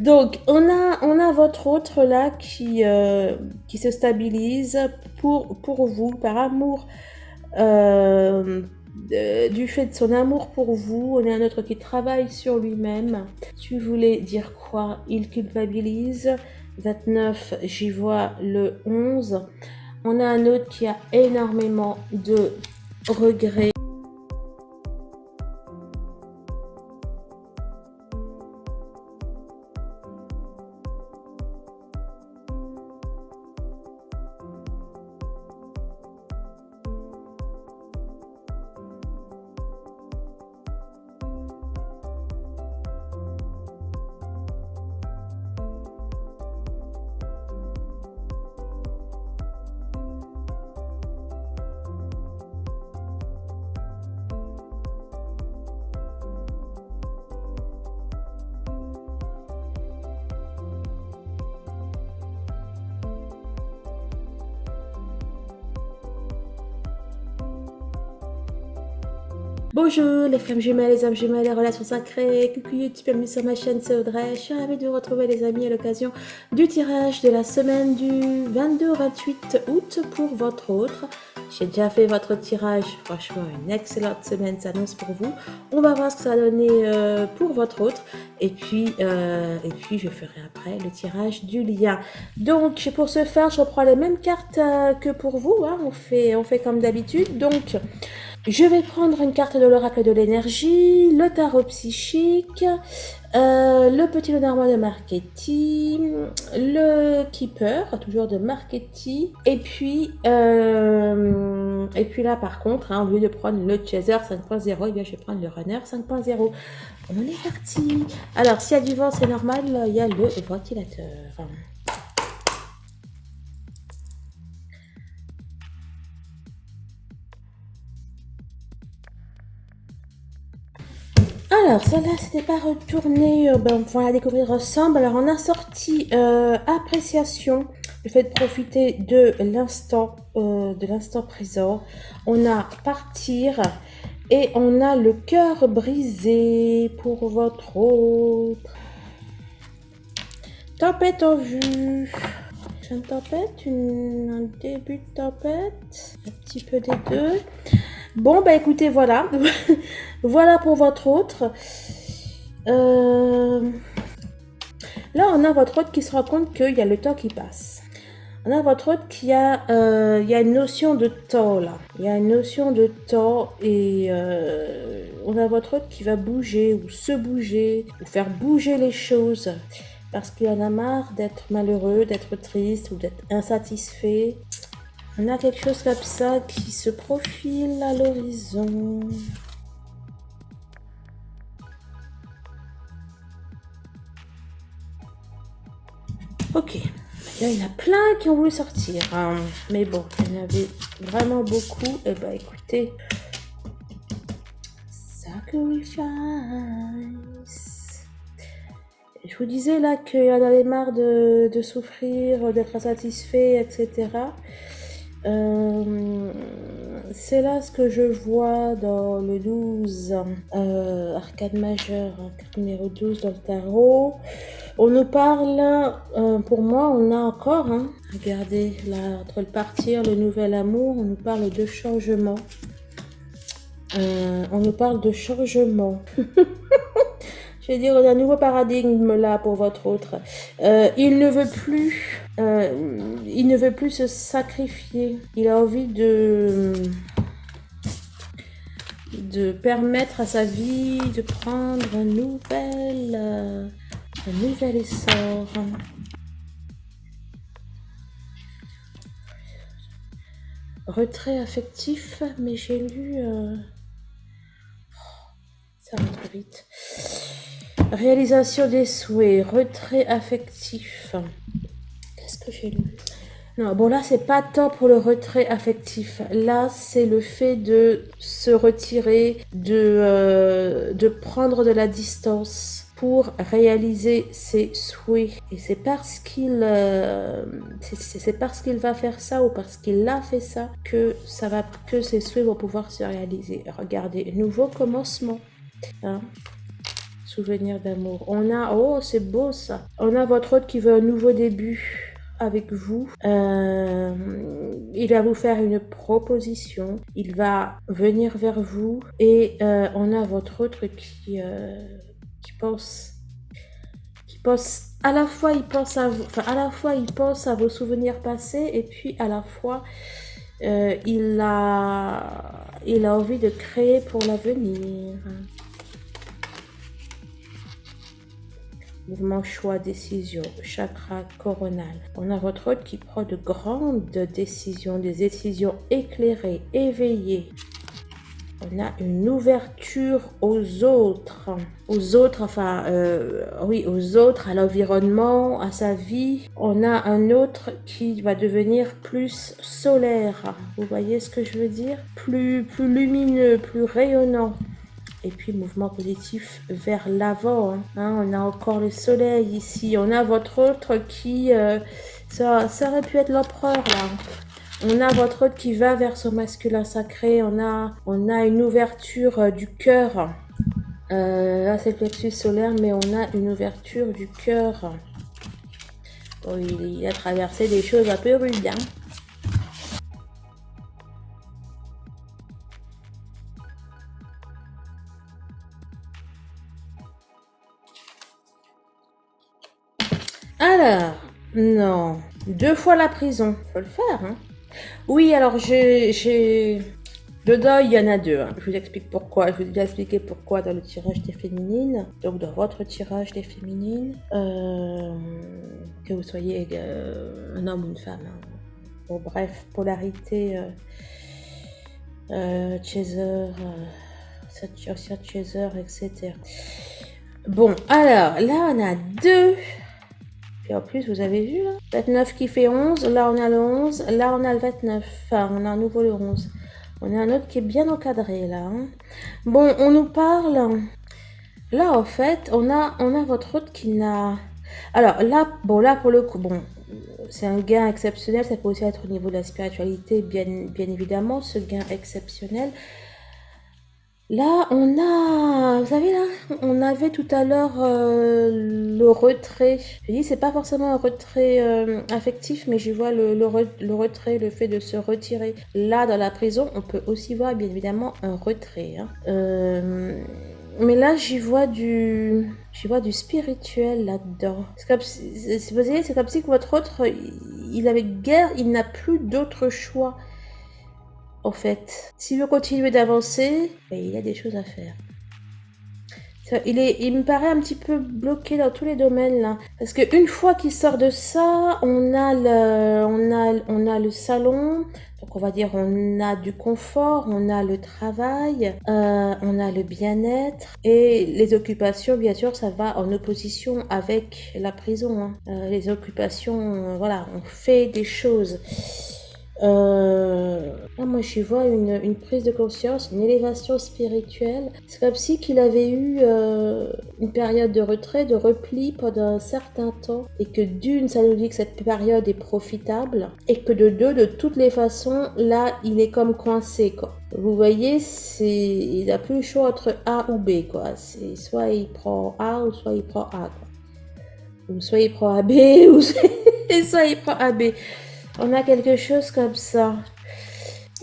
Donc, on a votre autre là qui se stabilise pour vous, par amour, du fait de son amour pour vous. On a un autre qui travaille sur lui-même. Tu voulais dire quoi? Il culpabilise. 29, j'y vois le 11. On a un autre qui a énormément de regrets. Bonjour les femmes jumelles, les hommes jumelles, les relations sacrées, coucou YouTube, bienvenue sur ma chaîne, c'est Audrey. Je suis ravie de vous retrouver les amis à l'occasion du tirage de la semaine du 22 au 28 août pour votre autre. J'ai déjà fait votre tirage, franchement une excellente semaine s'annonce pour vous. On va voir ce que ça va donner pour votre autre et puis je ferai après le tirage du lien. Donc pour ce faire, je reprends les mêmes cartes que pour vous, hein. On fait comme d'habitude. Donc je vais prendre une carte de l'oracle de l'énergie, le tarot psychique, le petit Lenormand de Marchetti, le Keeper, toujours de Marchetti, et puis là par contre, hein, au lieu de prendre le Chaser 5.0, eh bien je vais prendre le Runner 5.0. On est parti. Alors s'il y a du vent, c'est normal, il y a le ventilateur. Alors, celle-là, c'était pas retourné, on va la découvrir ensemble. Alors, on a sorti appréciation, le fait de profiter de l'instant présent. On a partir et on a le cœur brisé pour votre autre. Tempête en vue. Une tempête, un début de tempête, un petit peu des deux. Bon, bah écoutez, voilà. Voilà pour votre autre. Là, on a votre autre qui se rend compte qu'il y a le temps qui passe. On a votre autre qui a, il y a une notion de temps là. Il y a une notion de temps et on a votre autre qui va bouger ou se bouger ou faire bouger les choses parce qu'il en a marre d'être malheureux, d'être triste ou d'être insatisfait. On a quelque chose comme ça qui se profile à l'horizon. Ok, il y en a plein qui ont voulu sortir, hein. Mais bon, il y en avait vraiment beaucoup. Et bah écoutez, sacrifice. Je vous disais là qu'il en avait marre de souffrir, d'être insatisfait, etc. C'est là ce que je vois dans le 12, arcade majeur, carte numéro 12 dans le tarot. On nous parle, pour moi, on a encore, hein, regardez, là, entre le partir, le nouvel amour, on nous parle de changement. On nous parle de changement. Je vais dire, on a un nouveau paradigme là pour votre autre. Il ne veut plus se sacrifier. Il a envie de permettre à sa vie de prendre un nouvel essor. Retrait affectif, mais j'ai lu... ça va trop vite. Réalisation des souhaits, retrait affectif. Qu'est-ce que j'ai lu? Non, bon là c'est pas tant pour le retrait affectif. Là c'est le fait de se retirer, de prendre de la distance pour réaliser ses souhaits. Et c'est parce qu'il va faire ça ou parce qu'il a fait ça que ses souhaits vont pouvoir se réaliser. Regardez, nouveau commencement. Hein. souvenir d'amour. On a, oh c'est beau ça, on a votre hôte qui veut un nouveau début avec vous. Il va vous faire une proposition, il va venir vers vous et on a votre autre qui pense à la fois il pense à vous, enfin à la fois il pense à vos souvenirs passés et puis à la fois il a envie de créer pour l'avenir. Mouvement, choix, décision, chakra coronal. On a votre hôte qui prend de grandes décisions, des décisions éclairées, éveillées. On a une ouverture aux autres, enfin, oui, aux autres, à l'environnement, à sa vie. On a un autre qui va devenir plus solaire. Vous voyez ce que je veux dire? Plus lumineux, plus rayonnant. Et puis, mouvement positif vers l'avant. On a encore le soleil ici. On a votre autre qui... ça aurait pu être l'empereur, là. On a votre autre qui va vers son masculin sacré. On a une ouverture du cœur. Là, c'est le plexus solaire, mais on a une ouverture du cœur. Oh, il a traversé des choses un peu rudes, hein. Alors, non. 2 fois la prison. Faut le faire, hein. Oui, alors j'ai... Dedans, il y en a 2. Hein. Je vous explique pourquoi. Je vous ai déjà expliqué pourquoi dans le tirage des féminines. Donc, dans votre tirage des féminines, que vous soyez un homme ou une femme. Hein. Bon, bref, polarité, chaser, associate chaser, etc. Bon, alors, là, on a 2. Et en plus, vous avez vu, là 29 qui fait 11. Là, on a le 11. Là, on a le 29. Enfin, on a à nouveau le 11. On a un autre qui est bien encadré, là. Hein. Bon, on nous parle... Là, en fait, on a votre autre qui n'a... Alors, là, bon, là, pour le coup, bon, c'est un gain exceptionnel. Ça peut aussi être au niveau de la spiritualité, bien évidemment, ce gain exceptionnel. Là, on a, vous savez là, on avait tout à l'heure le retrait. Je dis, c'est pas forcément un retrait affectif, mais j'y vois le retrait, le fait de se retirer. Là, dans la prison, on peut aussi voir bien évidemment un retrait. Hein. Mais là, j'y vois du spirituel là-dedans. C'est comme si que votre autre, il avait guère, il n'a plus d'autre choix. En fait, s'il veut continuer d'avancer, il y a des choses à faire. Il me paraît un petit peu bloqué dans tous les domaines là. Parce qu'une fois qu'il sort de ça, on a le salon. Donc on va dire on a du confort, on a le travail, on a le bien-être. Et les occupations, bien sûr, ça va en opposition avec la prison. Hein. Les occupations, voilà, on fait des choses. Moi j'y vois une prise de conscience, une élévation spirituelle. C'est comme si qu'il avait eu une période de retrait, de repli pendant un certain temps, et que d'une, ça nous dit que cette période est profitable, et que de deux, de toutes les façons, là, il est comme coincé, quoi. Vous voyez, il n'a plus le choix entre A ou B, quoi. C'est soit il prend A ou soit il prend A, quoi. Ou soit il prend AB, ou soit il prend AB. On a quelque chose comme ça.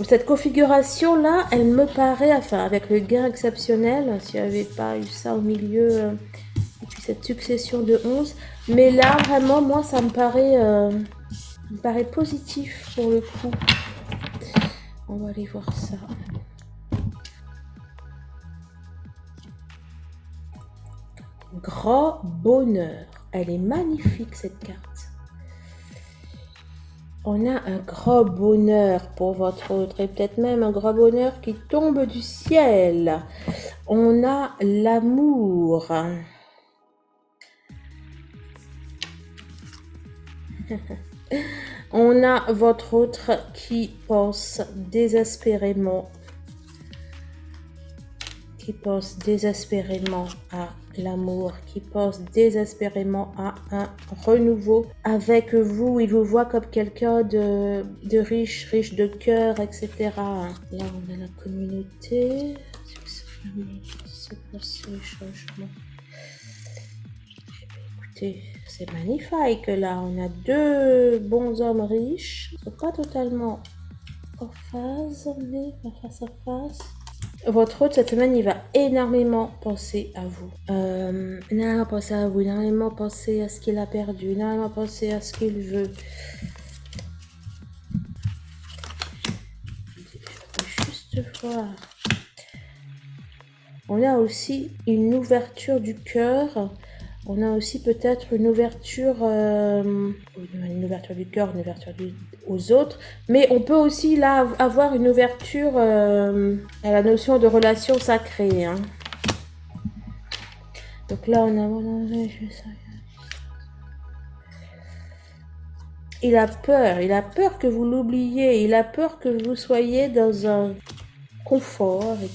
Cette configuration-là, elle me paraît, enfin, avec le gain exceptionnel, s'il n'y avait pas eu ça au milieu, et puis cette succession de 11. Mais là, vraiment, moi, ça me paraît positif pour le coup. On va aller voir ça. Grand bonheur. Elle est magnifique, cette carte. On a un grand bonheur pour votre autre, et peut-être même un grand bonheur qui tombe du ciel. On a l'amour. On a votre autre qui pense désespérément à l'amour, qui pense désespérément à un renouveau avec vous. Il vous voit comme quelqu'un de riche de cœur, etc. Là, on a la communauté. C'est pour les changements. écoutez, c'est magnifique. Là, on a deux bons hommes riches. Ils sont pas totalement en phase, mais pas face à face. Votre hôte, cette semaine, il va énormément penser à vous. Énormément penser à vous, énormément penser à ce qu'il a perdu, énormément penser à ce qu'il veut. Je vais juste voir. On a aussi une ouverture du cœur. On a aussi peut-être une ouverture du cœur, une ouverture aux autres. Mais on peut aussi là avoir une ouverture à la notion de relation sacrée. Hein. Donc là, on a... Il a peur que vous l'oubliez, il a peur que vous soyez dans un confort et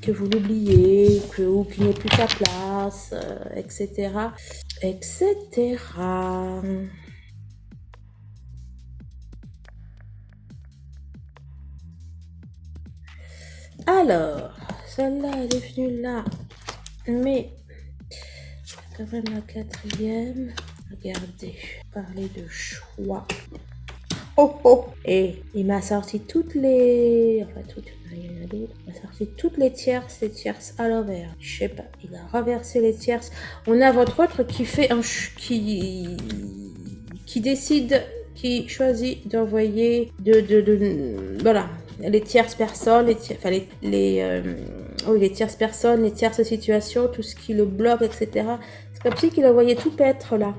que vous l'oubliez, ou qu'il n'ait plus sa place, etc. etc. Alors, celle-là, elle est venue là, mais quand même la quatrième. Regardez, parler de choix. Oh oh! Et il m'a sorti toutes les... Enfin, toutes, il y en a d'autres. Il m'a sorti toutes les tierces à l'envers. Je sais pas, il a renversé les tierces. On a votre autre qui fait un... qui décide, qui choisit d'envoyer voilà, les tierces personnes, les tierces personnes, les tierces situations, tout ce qui le bloque, etc. C'est comme si qu'il envoyait tout paître là.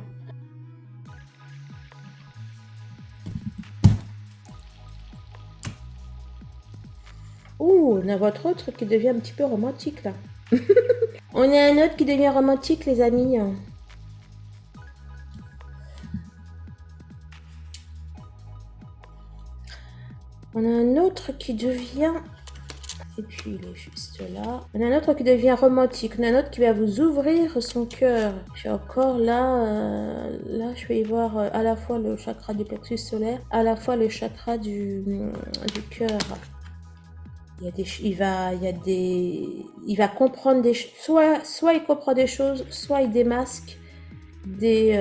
Ouh, on a votre autre qui devient un petit peu romantique là. On a un autre qui devient romantique, les amis. On a un autre qui devient... Et puis il est juste là. On a un autre qui devient romantique. On a un autre qui va vous ouvrir son cœur. J'ai encore là... là, je vais y voir à la fois le chakra du plexus solaire, à la fois le chakra du cœur. Il va comprendre des choses. Soit il comprend des choses, soit il démasque des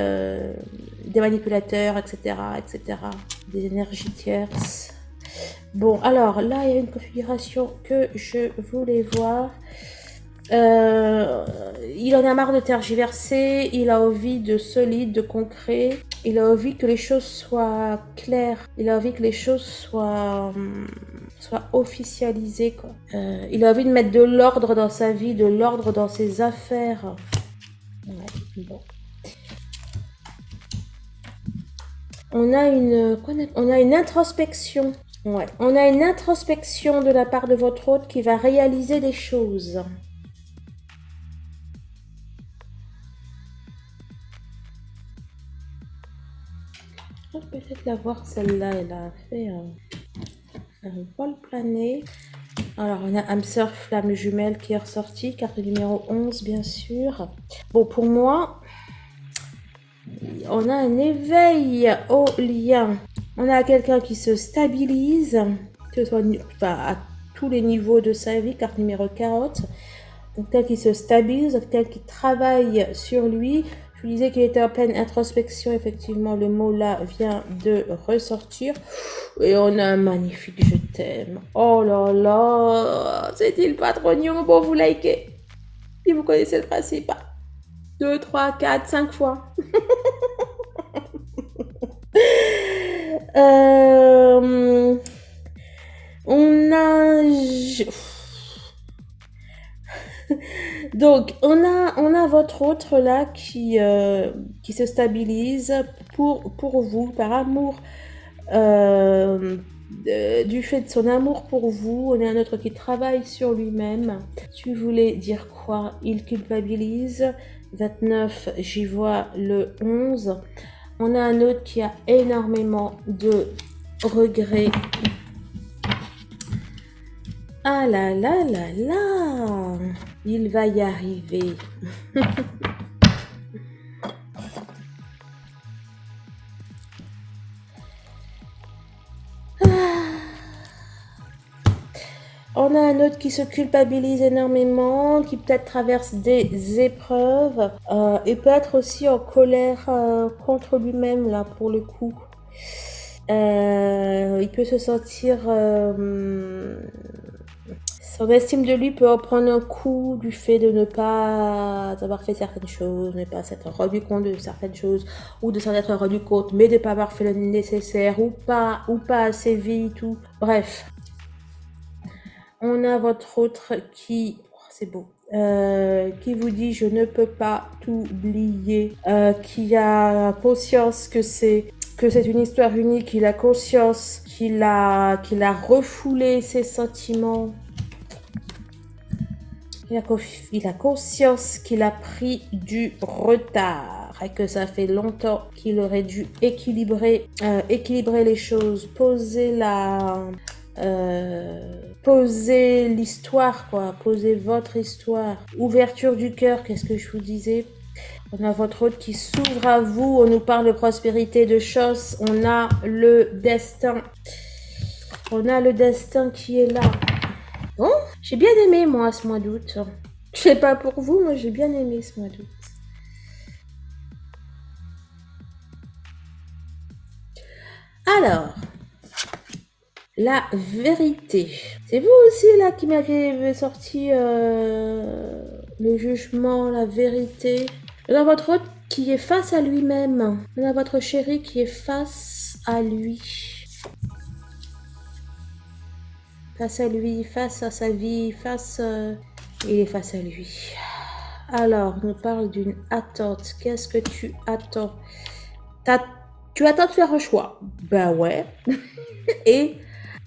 manipulateurs, etc., etc., des énergies tierces. Bon, alors là, il y a une configuration que je voulais voir. Il en a marre de tergiverser, il a envie de solide, de concret. Il a envie que les choses soient claires. Il a envie que les choses soient officialisées, quoi. Il a envie de mettre de l'ordre dans sa vie, de l'ordre dans ses affaires. Ouais, bon. On a une introspection. Ouais. On a une introspection de la part de votre hôte qui va réaliser des choses. On peut peut-être la voir celle-là. Elle a fait un vol plané. Alors, on a âme sœur, flamme jumelle qui est ressortie. Carte numéro 11, bien sûr. Bon, pour moi, on a un éveil au lien. On a quelqu'un qui se stabilise, que ce soit à tous les niveaux de sa vie, carte numéro 40. Quelqu'un qui se stabilise, quelqu'un qui travaille sur lui. Je vous disais qu'il était en pleine introspection, effectivement, le mot là vient de ressortir. Et on a un magnifique je t'aime. Oh là là, c'est-il pas trop mignon? Bon, vous likez. Si vous connaissez le principe. 2, 3, 4, 5 fois. On a... Donc, on a votre autre là qui se stabilise pour vous, par amour, du fait de son amour pour vous. On a un autre qui travaille sur lui-même. Tu voulais dire quoi? Il culpabilise. 29, j'y vois le 11. On a un autre qui a énormément de regrets. Ah là là là là! Il va y arriver. On a un autre qui se culpabilise énormément, qui peut-être traverse des épreuves et peut être aussi en colère contre lui-même là pour le coup. Il peut se sentir... son estime de lui peut en prendre un coup du fait de ne pas avoir fait certaines choses, ne pas s'être rendu compte de certaines choses, ou de s'en être rendu compte, mais de ne pas avoir fait le nécessaire, ou pas assez vite, ou... Bref. On a votre autre qui... Oh, c'est beau. Qui vous dit je ne peux pas t'oublier, qui a conscience que c'est une histoire unique, il a conscience qu'il a refoulé ses sentiments. Il a conscience qu'il a pris du retard et que ça fait longtemps qu'il aurait dû équilibrer les choses, poser l'histoire, quoi, poser votre histoire. Ouverture du cœur, qu'est-ce que je vous disais? On a votre hôte qui s'ouvre à vous, on nous parle de prospérité, de choses, on a le destin. On a le destin qui est là. Bon, j'ai bien aimé moi ce mois d'août. Je sais pas pour vous, moi j'ai bien aimé ce mois d'août. Alors, la vérité. C'est vous aussi là qui m'avez sorti le jugement, la vérité. On a votre hôte qui est face à lui-même. On a votre chéri qui est face à lui. Face à lui, face à sa vie, il est face à lui. Alors, on parle d'une attente. Qu'est-ce que tu attends? Tu attends de faire un choix. Ben ouais. Et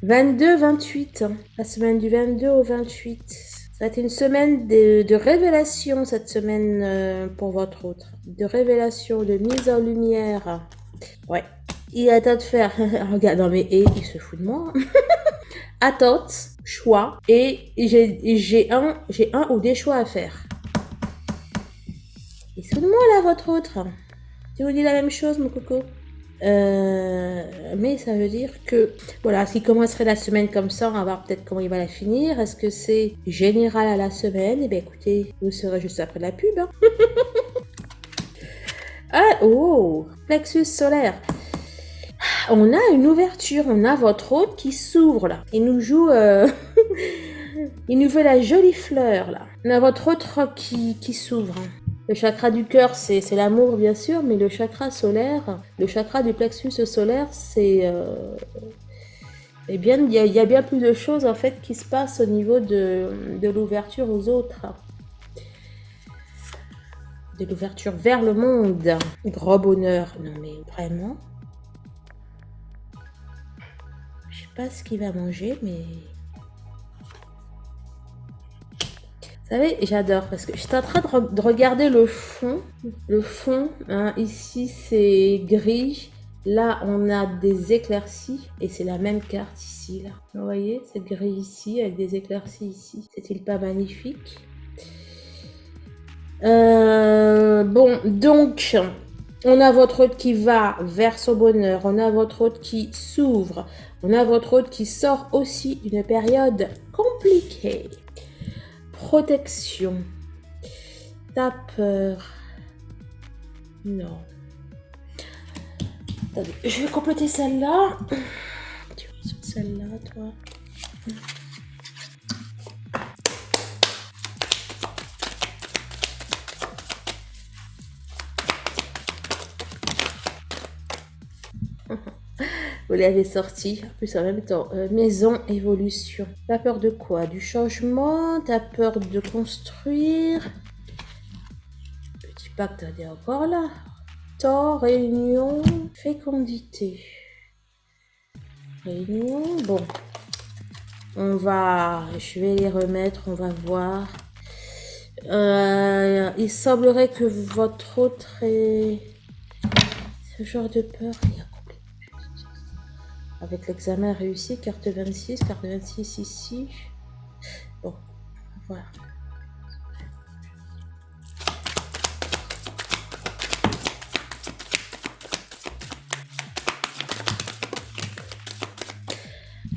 22-28, la semaine du 22 au 28. Ça va être une semaine de révélation cette semaine pour votre autre. De révélation, de mise en lumière. Ouais. Il attend de faire... Regarde, non mais il se fout de moi. Attente, choix, et j'ai un ou des choix à faire. Il se fout de moi là, votre autre. Tu vous dis la même chose, mon coco? Mais ça veut dire que, voilà, s'il commencerait la semaine comme ça, on va voir peut-être comment il va la finir. Est-ce que c'est général à la semaine? Eh bien, écoutez, vous serez juste après la pub. Hein. Ah, oh, plexus solaire. On a une ouverture, on a votre hôte qui s'ouvre là. Il nous joue... il nous fait la jolie fleur là. On a votre autre qui s'ouvre. Le chakra du cœur, c'est l'amour bien sûr, mais le chakra solaire, le chakra du plexus solaire, c'est... eh bien, il y a bien plus de choses en fait qui se passent au niveau de l'ouverture aux autres. De l'ouverture vers le monde. Gros bonheur. Non mais vraiment... Je sais pas ce qu'il va manger, mais... Vous savez, j'adore parce que j'étais en train de regarder le fond. Le fond, hein, ici c'est gris. Là, on a des éclaircies et c'est la même carte ici. Là. Vous voyez, c'est gris ici avec des éclaircies ici. C'est-il pas magnifique? Bon, donc, on a votre hôte qui va vers son bonheur. On a votre hôte qui s'ouvre. On a votre hôte qui sort aussi d'une période compliquée. Protection. T'as peur. Non. Attendez, je vais compléter celle-là. Tu vois sur celle-là, toi. Vous l'avez sorti, en plus en même temps. Maison, évolution. T'as peur de quoi? Du changement? T'as peur de construire? Petit pacte, t'es encore là. Temps, réunion, fécondité. Réunion, bon. Je vais les remettre, on va voir. Il semblerait que votre autre ait ce genre de peur. Avec l'examen réussi, carte 26 ici. Bon, voilà.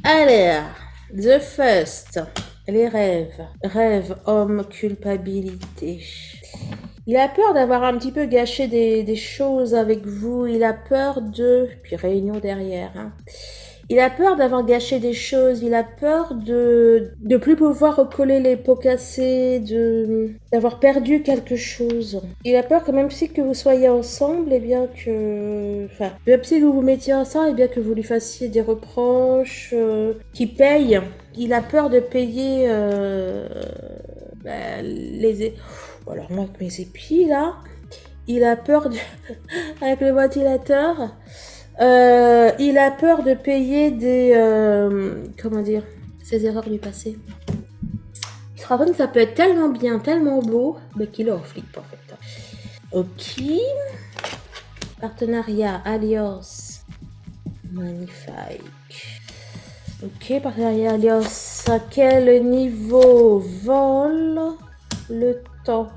Alors, the first. Les rêves. Rêve, homme, culpabilité. Il a peur d'avoir un petit peu gâché des choses avec vous. Il a peur de... Puis réunion derrière. Hein. Il a peur d'avoir gâché des choses. Il a peur de plus pouvoir recoller les pots cassés, d'avoir perdu quelque chose. Il a peur que même si que vous soyez ensemble, et bien que... Enfin, même si vous vous mettiez ensemble, et bien que vous lui fassiez des reproches, qu'il paye. Il a peur de payer les... Alors moi, avec mes épis, là, il a peur de... avec le ventilateur, il a peur de payer des... comment dire, ses erreurs du passé. Il se rend compte que ça peut être tellement bien, tellement beau, mais qu'il en flippe en fait. Ok. Partenariat, alliance, magnifique. Ok, partenariat, alliance, à quel niveau? Vol, le temps.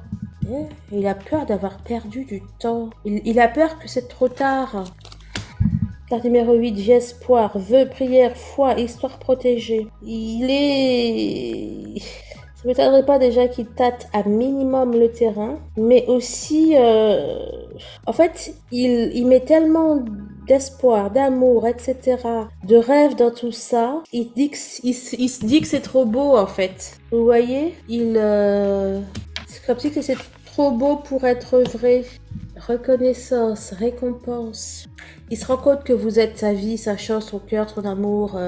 Il a peur d'avoir perdu du temps. Il a peur que c'est trop tard. Carte numéro 8, j'ai espoir, vœux, prière, foi, histoire protégée. Il est... Ça ne m'étonnerait pas déjà qu'il tâte à minimum le terrain, mais aussi... En fait, il met tellement d'espoir, d'amour, etc., de rêve dans tout ça. Il se dit que c'est trop beau, en fait. Vous voyez? C'est comme si c'est trop beau pour être vrai. Reconnaissance, récompense. Il se rend compte que vous êtes sa vie, sa chance, son cœur, son amour,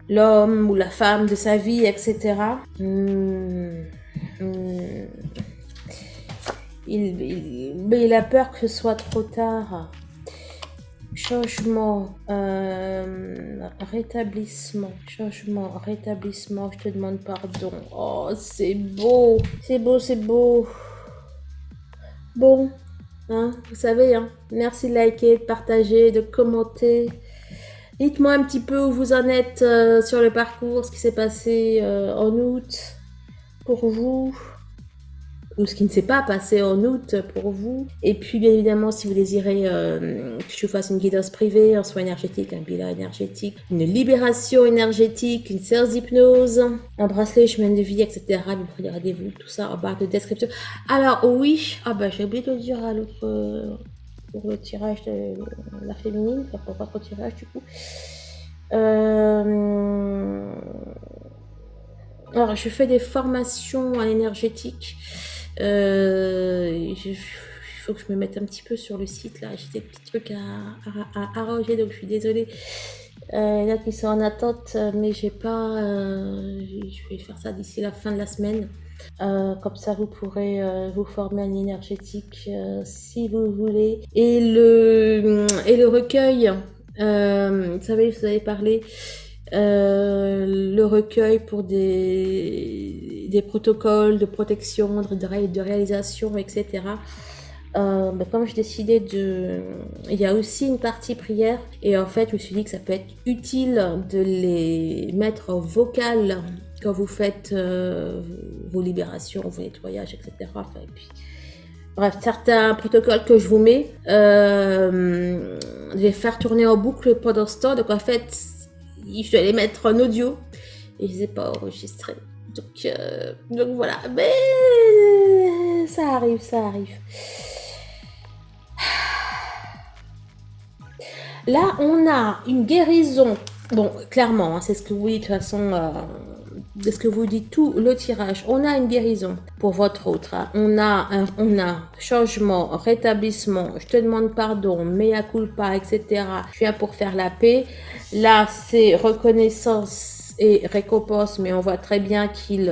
l'homme ou la femme de sa vie, etc. Mais il a peur que ce soit trop tard. Changement, rétablissement, changement, rétablissement, je te demande pardon. Oh, c'est beau, c'est beau, c'est beau. Bon, hein, vous savez, hein, merci de liker, de partager, de commenter. Dites-moi un petit peu où vous en êtes sur le parcours, ce qui s'est passé en août pour vous, ou ce qui ne s'est pas passé en août pour vous. Et puis, bien évidemment, si vous désirez que je vous fasse une guidance privée, un soin énergétique, un bilan énergétique, une libération énergétique, une séance d'hypnose, un bracelet, chemin de vie, etc., vous prenez rendez-vous, tout ça en barre de description. Alors, oui, j'ai oublié de le dire à l'autre... pour le tirage de la féminine, enfin pour votre tirage du coup. Alors, je fais des formations en énergétique. Il faut que je me mette un petit peu sur le site là. J'ai des petits trucs à arranger, donc je suis désolée. Il y en a qui sont en attente, mais j'ai pas. Je vais faire ça d'ici la fin de la semaine. Comme ça, vous pourrez vous former en énergétique si vous voulez. Et le recueil, vous savez, vous avez parlé. Le recueil pour des protocoles de protection, de réalisation, etc. Comme je décidais il y a aussi une partie prière et en fait je me suis dit que ça peut être utile de les mettre en vocal quand vous faites vos libérations, vos nettoyages, etc. Enfin, et puis, bref, certains protocoles que je vous mets, je vais faire tourner en boucle pendant ce temps. Donc en fait, je dois les mettre en audio et je ne les ai pas enregistrés. Donc voilà, mais ça arrive, ça arrive. Là, on a une guérison. Bon, clairement, hein, c'est ce que vous dites de toute façon. C'est ce que vous dites tout le tirage. On a une guérison pour votre autre. Hein. On a changement, rétablissement. Je te demande pardon, mea culpa, etc. Je viens pour faire la paix. Là, c'est reconnaissance et récompense, mais on voit très bien qu'il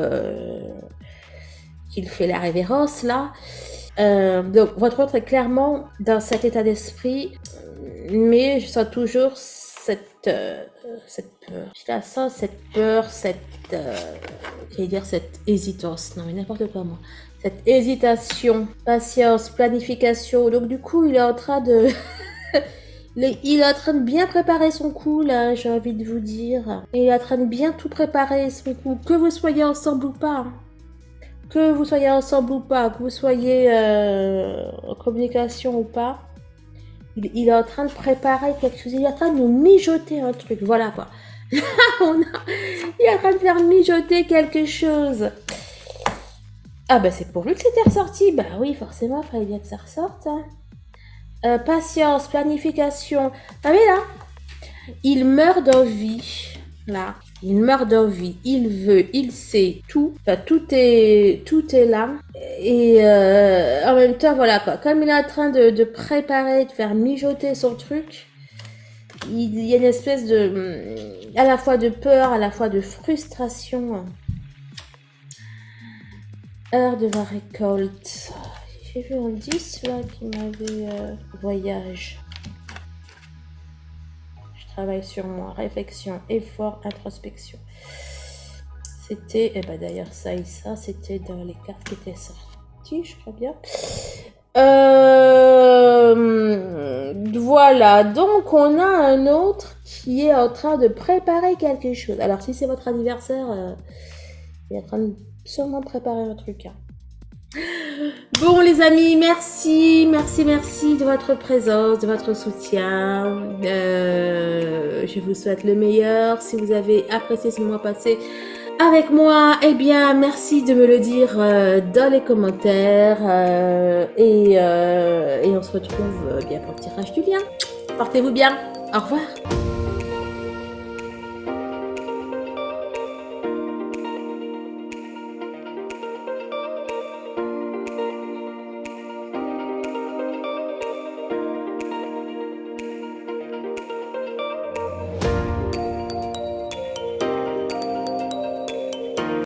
fait la révérence là. Donc votre autre est clairement dans cet état d'esprit, mais je sens toujours cette peur. Je la sens, cette peur, cette hésitance. Non mais n'importe quoi moi. Cette hésitation, patience, planification. Donc du coup, il est en train de... Il est en train de bien préparer son coup, là, j'ai envie de vous dire. Il est en train de bien tout préparer son coup. Que vous soyez ensemble ou pas. Que vous soyez ensemble ou pas, que vous soyez en communication ou pas, il est en train de préparer quelque chose, il est en train de nous mijoter un truc, voilà quoi. Il est en train de faire mijoter quelque chose. Ah bah c'est pour lui que c'était ressorti. Bah oui, forcément, il fallait bien que ça ressorte. Hein. Patience, planification. Ah mais là, il meurt d'envie. Là, il meurt d'envie. Il veut, il sait tout. Enfin, tout est là. Et en même temps, voilà quoi. Comme il est en train de préparer, de faire mijoter son truc, il y a une espèce de, à la fois de peur, à la fois de frustration. Heure de la récolte. J'ai vu un 10 là qui m'avait voyage. Je travaille sur moi. Réflexion, effort, introspection. C'était, et ben d'ailleurs ça et ça, c'était dans les cartes qui étaient sorties, je crois bien. Voilà, donc on a un autre qui est en train de préparer quelque chose. Alors si c'est votre anniversaire, il est en train de sûrement préparer un truc. Hein. Bon les amis, merci de votre présence, de votre soutien. Je vous souhaite le meilleur. Si vous avez apprécié ce mois passé avec moi, eh bien merci de me le dire dans les commentaires. Et on se retrouve bien pour le tirage du lien. Portez-vous bien. Au revoir.